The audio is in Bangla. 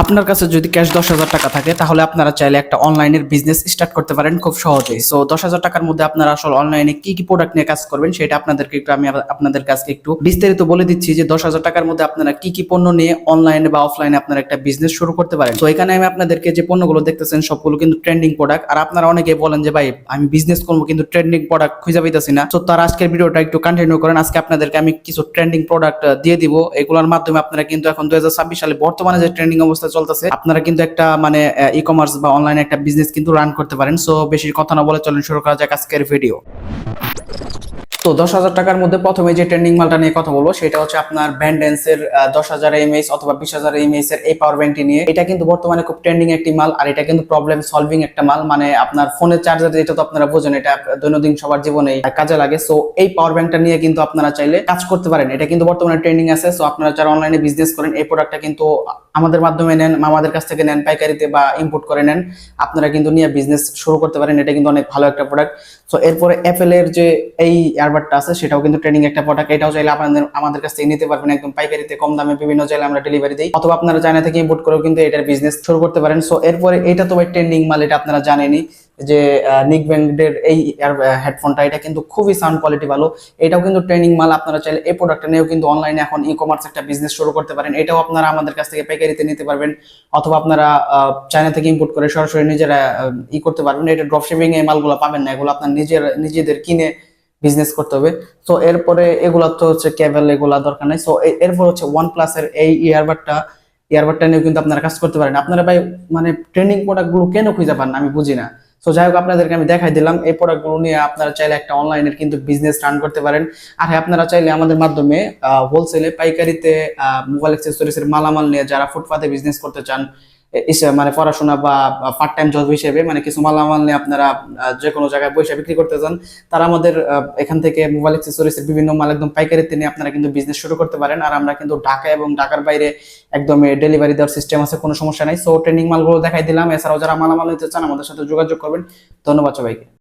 আপনার কাছে যদি ক্যাশ 10,000 টাকা থাকে তাহলে আপনারা চাইলে একটা অনলাইনের বিজনেস স্টার্ট করতে পারেন খুব সহজেই। সো 10,000 টাকার মধ্যে আপনারা আসলে অনলাইনে কি কি প্রোডাক্ট নিয়ে কাজ করবেন সেটা আমি আপনাদের কাছে একটু বিস্তারিত বলে দিচ্ছি যে 10,000 টাকার মধ্যে আপনারা কি কি পণ্য নিয়ে অনলাইনে বা অফলাইনে আপনারা একটা বিজনেস শুরু করতে পারেন। তো এখানে আমি আপনাদেরকে যে পণ্যগুলো দেখতেছেন সবগুলো কিন্তু ট্রেন্ডিং প্রোডাক্ট। আর আপনারা অনেকে বলেন যে ভাই আমি বিজনেস করবো কিন্তু ট্রেন্ডিং প্রোডাক্ট খুঁজে পাইতেছি না। তো তার আজকের ভিডিওটা একটু কন্টিনিউ করেন। আজকে আপনাদেরকে আমি কিছু ট্রেন্ডিং প্রোডাক্ট দিয়ে দিব। এগুলোর মাধ্যমে আপনারা কিন্তু এখন 2026 সালে বর্তমানে যে ট্রেন্ডিং অবস্থা চলতেছে আপনারা কিন্তু একটা মানে ই কমার্স বা অনলাইনে একটা বিজনেস কিন্তু রান করতে পারেন। সো বেশি কথা না বলে চলেন শুরু করা যাক আজকের ভিডিও। তো 10,000 টাকার মধ্যে প্রথমে যে ট্রেন্ডিং মালটা নিয়ে কথা বলবো সেটা হচ্ছে আপনার ব্যান্ডেন্সের 10,000 এমএএইচ অথবা 20,000 এমএএইচ এর এই পাওয়ার ব্যাংকটি নিয়ে। এটা কিন্তু বর্তমানে খুব ট্রেন্ডিং একটি মাল, আর এটা কিন্তু প্রবলেম সলভিং একটা মাল। মানে আপনার ফোনের চার্জার, যেটা তো আপনারা বোঝেন, এটা দৈনন্দিন সবার জীবনে কাজে লাগে। সো এই পাওয়ার ব্যাংকটা নিয়ে কিন্তু আপনারা চাইলে কাজ করতে পারেন। এটা কিন্তু বর্তমানে ট্রেন্ডিং আছে। সো আপনারা যারা অনলাইনে বিজনেস করেন এই প্রোডাক্টটা কিন্তু আমাদের মাধ্যমে নেন, আমাদের কাছ থেকে নেন, পাইকারিতে বা ইম্পোর্ট করে নেন, আপনারা কিন্তু নিয়ে বিজনেস শুরু করতে পারেন। এটা কিন্তু অনেক ভালো একটা প্রোডাক্ট। সো এরপরে অ্যাপেল এর যে এই ইয়ারবাডটা আছে সেটাও কিন্তু ট্রেন্ডিং একটা প্রোডাক্ট। এটাও চাইলে আমাদের কাছ থেকে নিতে পারবেন একদম পাইকারিতে কম দামে। বিভিন্ন জায়গায় আমরা ডেলিভারি দিই, অথবা আপনারা চায়না থেকে ইম্পোর্ট করেও কিন্তু এটার বিজনেস শুরু করতে পারেন। সো এরপরে এটা তো ভাই ট্রেন্ডিং মাল, এটা আপনারা জানেনই যে নিক ব্যান্ডের এই হেডফোনটা, এটা কিন্তু খুবই সাউন্ড কোয়ালিটি ভালো। এটাও কিন্তু ট্রেন্ডিং মাল। আপনারা চাইলে এই প্রোডাক্টটা নিয়েও কিন্তু অনলাইনে এখন ই কমার্স একটা বিজনেস শুরু করতে পারেন। এটাও আপনারা আমাদের কাছ থেকে পাইকারিতে নিতে পারবেন, অথবা আপনারা চায়না থেকে ইম্পোর্ট করে সরাসরি নিজেরা ই করতে পারবেন। এটা ড্রপ শিপিং এই মালগুলো পাবেন না, এগুলো আপনার নিজেদের কিনে বিজনেস করতে হবে। সো এরপরে এগুলা তো হচ্ছে কেবল, এগুলা দরকার নাই। সো এরপর হচ্ছে ওয়ান প্লাসের এই ইয়ারবাডটা নিয়েও কিন্তু আপনারা কাজ করতে পারেন। আপনারা ভাই মানে ট্রেন্ডিং প্রোডাক্ট গুলো কেন খুঁজে পান না আমি বুঝি না। সো যাই হোক, আপনাদেরকে আমি দেখাই দিলাম এই প্রোডাক্ট গুলো নিয়ে আপনারা চাইলে একটা অনলাইনের কিন্তু বিজনেস রান করতে পারেন। আর হ্যাঁ, আপনারা চাইলে আমাদের মাধ্যমে হোলসেলে পাইকারিতে মোবাইল অ্যাক্সেসরিজ এর মালামাল নিয়ে যারা ফুটপাতে বিজনেস করতে চান, মানে পড়াশোনা বা পার্ট টাইম জব হিসেবে, মানে কিছু মালামাল নিয়ে আপনারা যে কোনো জায়গায় পয়সা বিক্রি করতে চান, তারা আমাদের এখান থেকে মোবাইল অ্যাক্সেসরিজ এর বিভিন্ন মাল একদম পাইকারিতে নিয়ে আপনারা কিন্তু বিজনেস শুরু করতে পারেন। আর আমরা কিন্তু ঢাকা এবং ঢাকার বাইরে একদম ডেলিভারি দেওয়ার সিস্টেম আছে, কোনো সমস্যা নাই। সো ট্রেন্ডিং মালগুলো দেখাই দিলাম। এছাড়াও যারা মালামাল নিতে চান আমাদের সাথে যোগাযোগ করবেন। ধন্যবাদ সবাইকে।